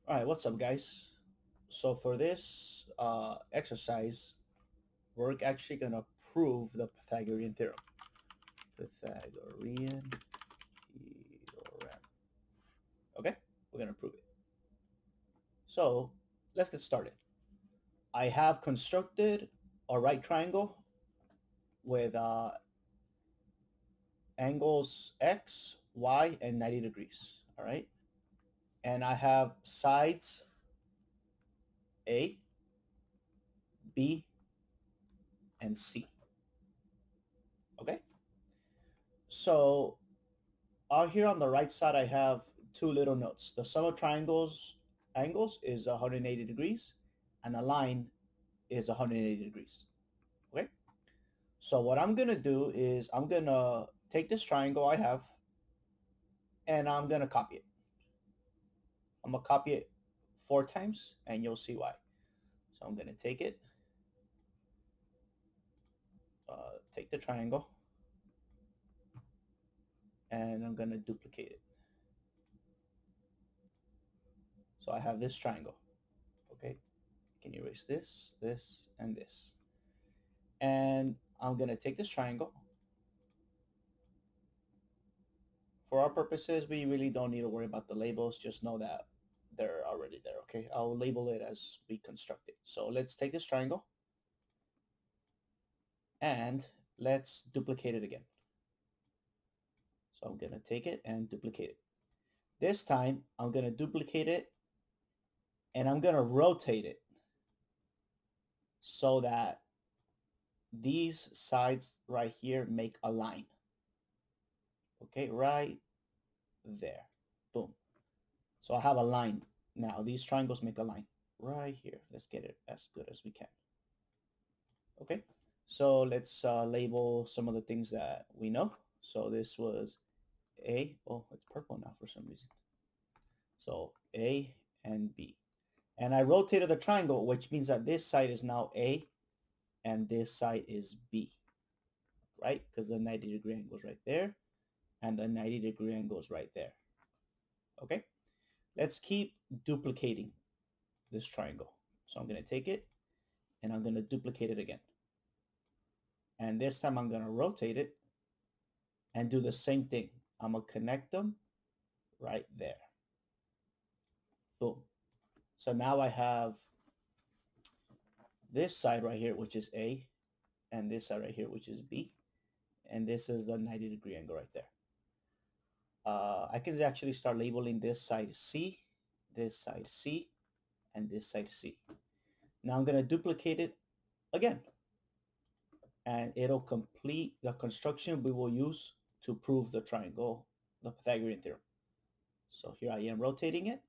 All right, what's up, guys? So for this exercise, we're actually gonna prove the Pythagorean theorem. Pythagorean theorem. Okay, we're gonna prove it. So let's get started. I have constructed a right triangle with angles x, y, and 90 degrees. All right, and I have sides A, B, and C. Okay, so out here on the right side, I have two little notes. The sum of triangles angles is 180 degrees, and a line is 180 degrees. Okay. So what I'm gonna do is I'm gonna take this triangle I have, and I'm gonna copy it. I'm gonna copy it 4 times, and you'll see why. So I'm gonna take it, take the triangle, and I'm gonna duplicate it. So I have this triangle. Okay. Can you erase this, this, and this? And I'm gonna take this triangle. For our purposes, we really don't need to worry about the labels. Just know that they're already there, okay? I'll label it as we construct it. So let's take this triangle and let's duplicate it again. So I'm going to take it and duplicate it. This time, I'm going to duplicate it and I'm going to rotate it so that these sides right here make a line. Okay, right there. Boom. So I have a line now. These triangles make a line right here. Let's get it as good as we can. Okay, so let's label some of the things that we know. So this was A. Oh, it's purple now for some reason. So A and B. And I rotated the triangle, which means that this side is now A and this side is B, right? Because the 90-degree angle is right there and the 90-degree angle is right there. Okay, let's keep duplicating this triangle. So I'm going to take it and I'm going to duplicate it again. And this time I'm going to rotate it and do the same thing. I'm going to connect them right there. Boom. So now I have this side right here, which is A, and this side right here, which is B. And this is the 90-degree angle right there. I can actually start labeling this side C, and this side C. Now I'm going to duplicate it again. And it'll complete the construction we will use to prove the triangle, the Pythagorean theorem. So here I am rotating it,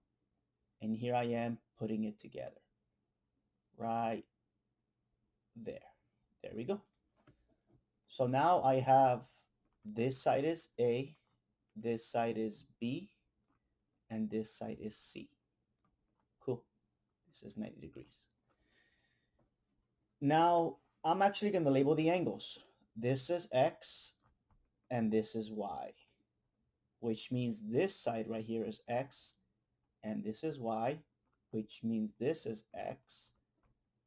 and here I am putting it together. Right there. There we go. So now I have this side is A, this side is B, and this side is C. Cool. This is 90 degrees. Now I'm actually going to label the angles. This is X and this is Y, which means this side right here is X and this is Y, which means this is X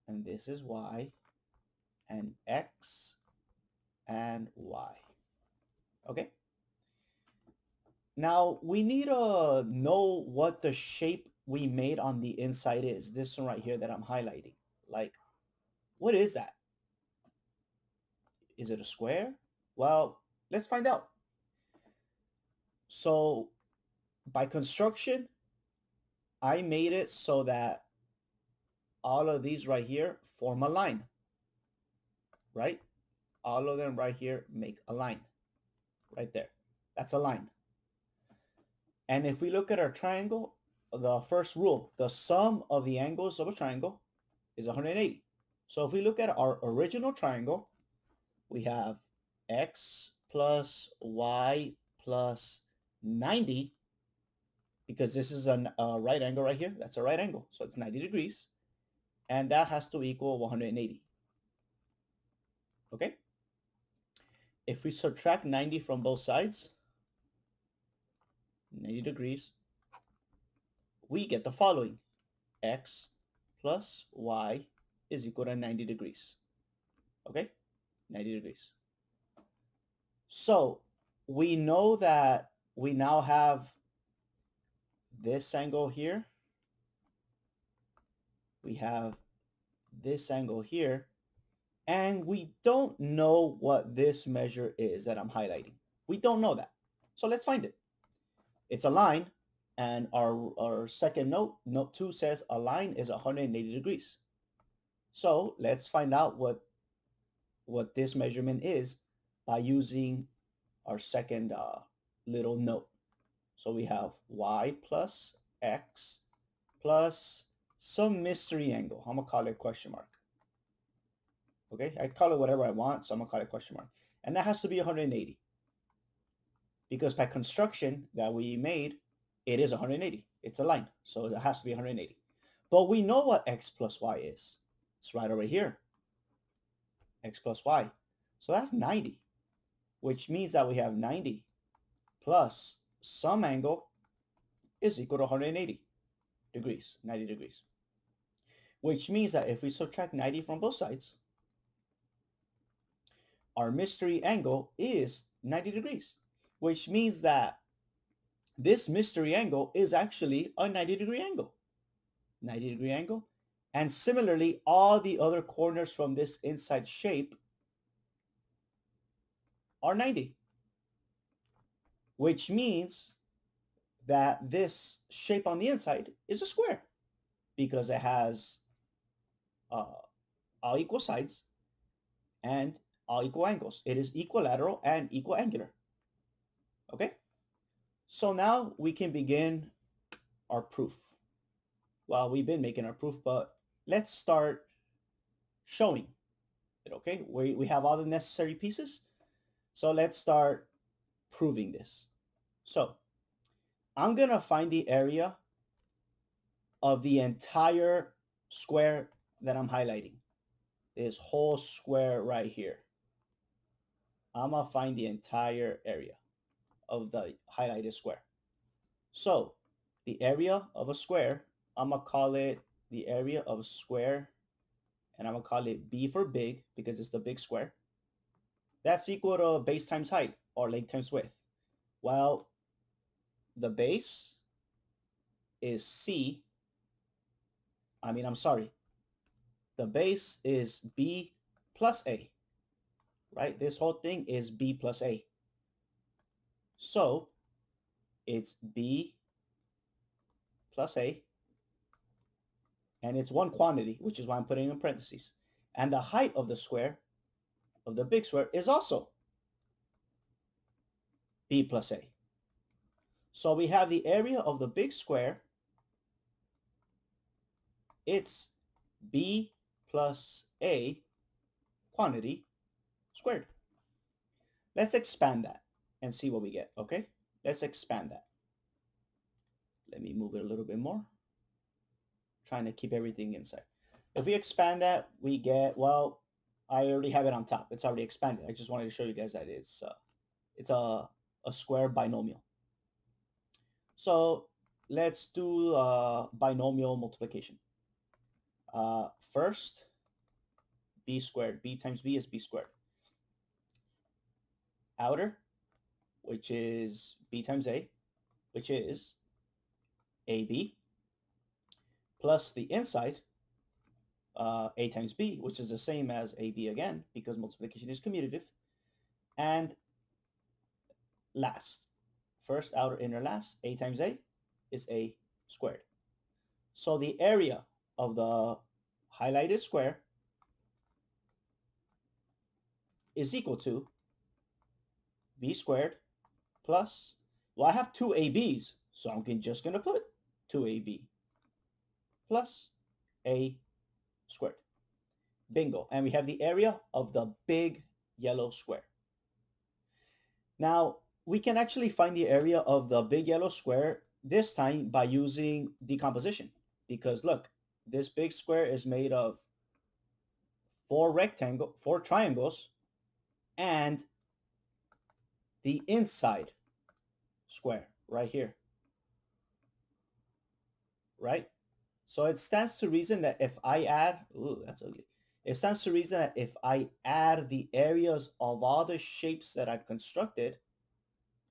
and this is Y, and X and Y. Okay? Now we need to know what the shape we made on the inside is. This one right here that I'm highlighting. Like, what is that? Is it a square? Well, let's find out. So by construction, I made it so that all of these right here form a line, right? All of them right here make a line right there. That's a line. And if we look at our triangle, the first rule, the sum of the angles of a triangle is 180. So if we look at our original triangle, we have x plus y plus 90, because this is a right angle right here. That's a right angle. So it's 90 degrees. And that has to equal 180. Okay? If we subtract 90 from both sides, 90 degrees, we get the following. X plus y is equal to 90 degrees. Okay, 90 degrees. So we know that we now have this angle here. We have this angle here. And we don't know what this measure is that I'm highlighting. We don't know that. So let's find it. It's a line, and our second note, note 2, says a line is 180 degrees. So let's find out what this measurement is by using our second little note. So we have y plus x plus some mystery angle. I'm going to call it question mark. Okay, I call it whatever I want, so I'm going to call it question mark. And that has to be 180. Because by construction that we made, it is 180. It's a line, so it has to be 180. But we know what x plus y is. It's right over here. X plus y. So that's 90, which means that we have 90 plus some angle is equal to 180 degrees, 90 degrees. Which means that if we subtract 90 from both sides, our mystery angle is 90 degrees, which means that this mystery angle is actually a 90-degree angle. 90-degree angle. And similarly, all the other corners from this inside shape are 90, which means that this shape on the inside is a square because it has all equal sides and all equal angles. It is equilateral and equiangular. Okay? So now we can begin our proof. Well, we've been making our proof, but let's start showing it, okay? We have all the necessary pieces. So let's start proving this. So I'm going to find the area of the entire square that I'm highlighting. This whole square right here. I'm going to find the entire area of the highlighted square. So the area of a square, I'm going to call it the area of a square, and I'm going to call it B for big because it's the big square. That's equal to base times height, or length times width. Well, the base is C. The base is B plus A, right? This whole thing is B plus A. So it's B plus A, and it's one quantity, which is why I'm putting in parentheses. And the height of the square, of the big square, is also B plus A. So we have the area of the big square, it's B plus A quantity squared. Let's expand that and see what we get, okay? Let's expand that. Let me move it a little bit more. Trying to keep everything inside. If we expand that, we get, well, I already have it on top. It's already expanded. I just wanted to show you guys that it's a square binomial. So let's do binomial multiplication. First, b squared. B times b is b squared. Outer, which is b times a, which is ab, plus the inside, a times b, which is the same as ab again, because multiplication is commutative. And last, first, outer, inner, last, a times a is a squared. So the area of the highlighted square is equal to b squared plus, well, I have two ab's, so I'm just going to put 2ab plus a squared. Bingo. And we have the area of the big yellow square. Now, we can actually find the area of the big yellow square this time by using decomposition. Because look, this big square is made of four triangles, and the inside square right here. right? So it stands to reason that if I add, ooh, that's ugly. It stands to reason that if I add the areas of all the shapes that I've constructed,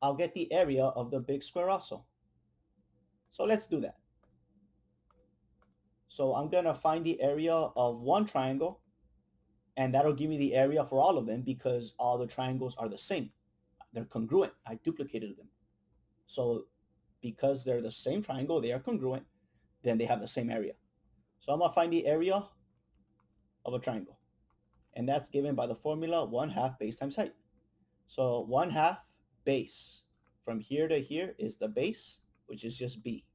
I'll get the area of the big square also. So let's do that. So I'm gonna find the area of one triangle, and that'll give me the area for all of them because all the triangles are the same. They're congruent. I duplicated them. So because they're the same triangle, they are congruent, then they have the same area. So I'm gonna find the area of a triangle. And that's given by the formula 1/2 base times height. So 1/2 base from here to here is the base, which is just b.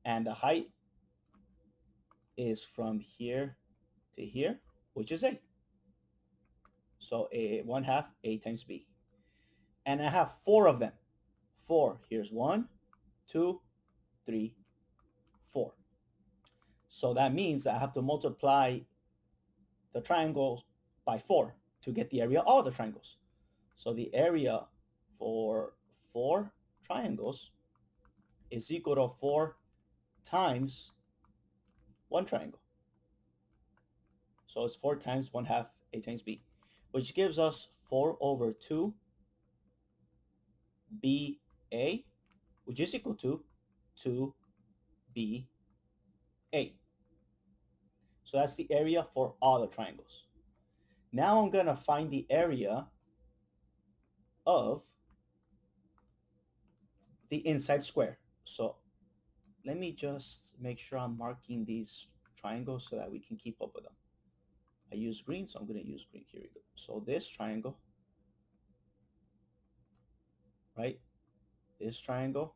And the height is from here to here, which is a. So 1/2 a times b. And I have four of them. Four. Here's 1, 2, 3, 4. So that means I have to multiply the triangles by 4 to get the area of all the triangles. So the area for 4 triangles is equal to 4 times one triangle. So it's 4 times 1/2 a times b, which gives us 4 over 2 ba, which is equal to 2ba. So that's the area for all the triangles. Now I'm going to find the area of the inside square. So let me just make sure I'm marking these triangles so that we can keep up with them. I use green, so I'm going to use green. Here we go. So this triangle, right? This triangle,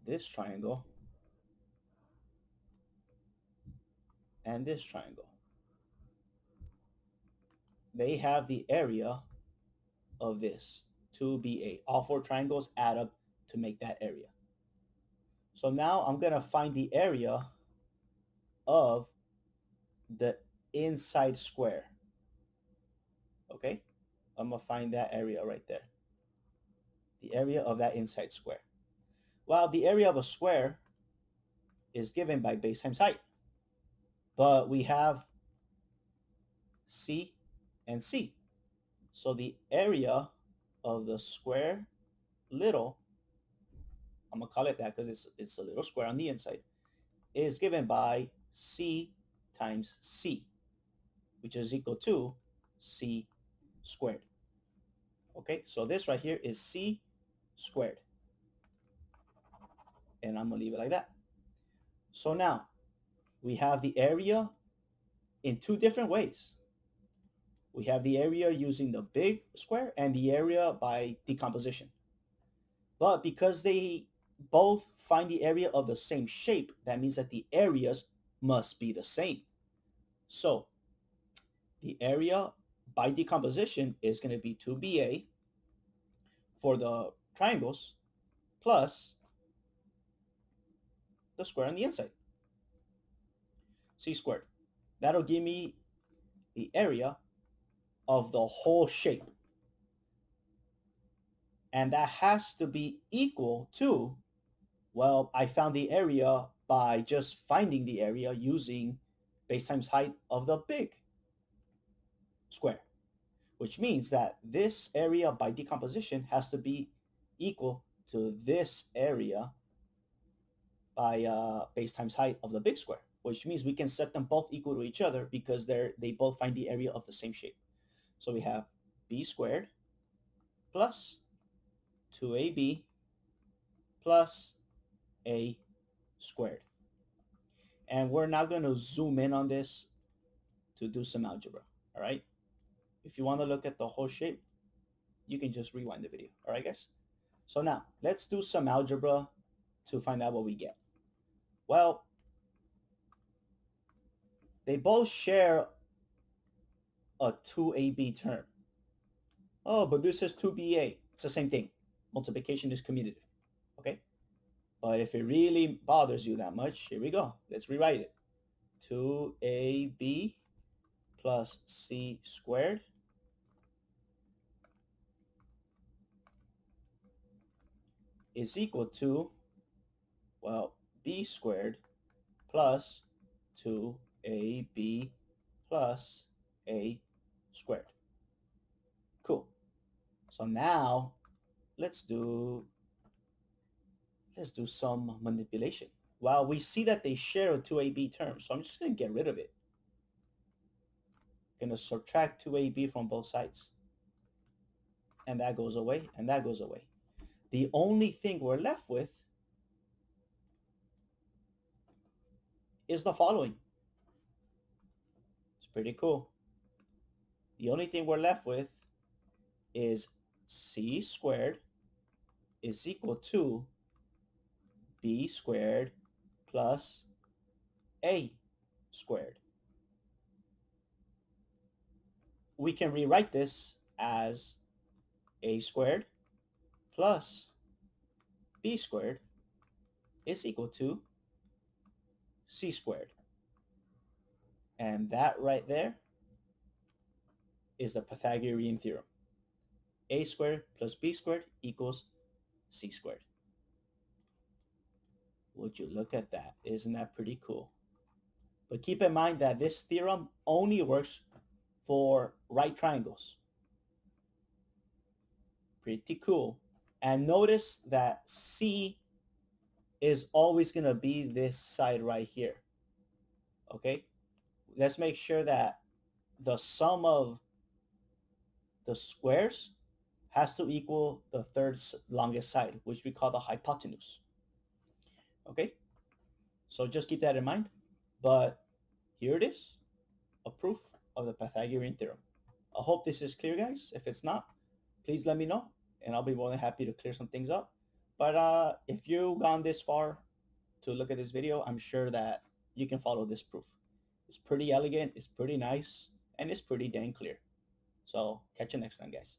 this triangle, and this triangle. They have the area of this, 2ba. All four triangles add up to make that area. So now I'm going to find the area of the inside square. Okay? I'm going to find that area right there. The area of that inside square. Well, the area of a square is given by base times height. But we have C and C. So the area of the square little, I'm going to call it that because it's a little square on the inside, is given by C times C, which is equal to C squared. Okay, so this right here is C squared. And I'm going to leave it like that. So now we have the area in two different ways. We have the area using the big square and the area by decomposition. But because they both find the area of the same shape, that means that the areas must be the same. So the area by decomposition is going to be 2ba for the triangles plus the square on the inside, C squared. That'll give me the area of the whole shape. And that has to be equal to, well, I found the area by just finding the area using base times height of the big square, which means that this area by decomposition has to be equal to this area by base times height of the big square, which means we can set them both equal to each other because they both find the area of the same shape. So we have b squared plus 2ab plus a squared. And we're now going to zoom in on this to do some algebra, all right? If you want to look at the whole shape, you can just rewind the video, all right, guys? So now, let's do some algebra to find out what we get. Well, they both share a 2ab term. Oh, but this is 2ba. It's the same thing. Multiplication is commutative, okay? But if it really bothers you that much, here we go. Let's rewrite it. 2ab plus c squared is equal to, well, b squared plus 2ab plus a squared. Cool. So now let's do some manipulation. Well, we see that they share a 2ab term, so I'm just going to get rid of it. Going to subtract 2ab from both sides. And that goes away, and that goes away. The only thing we're left with is the following. It's pretty cool. The only thing we're left with is c squared is equal to b squared plus a squared. We can rewrite this as a squared plus b squared is equal to c squared. And that right there is the Pythagorean theorem. A squared plus b squared equals c squared. Would you look at that? Isn't that pretty cool? But keep in mind that this theorem only works for right triangles. Pretty cool. And notice that C is always going to be this side right here. Okay? Let's make sure that the sum of the squares has to equal the third longest side, which we call the hypotenuse. Okay? So just keep that in mind. But here it is, a proof of the Pythagorean theorem. I hope this is clear, guys. If it's not, please let me know, and I'll be more than happy to clear some things up. But if you've gone this far to look at this video, I'm sure that you can follow this proof. It's pretty elegant, it's pretty nice, and it's pretty dang clear. So catch you next time, guys.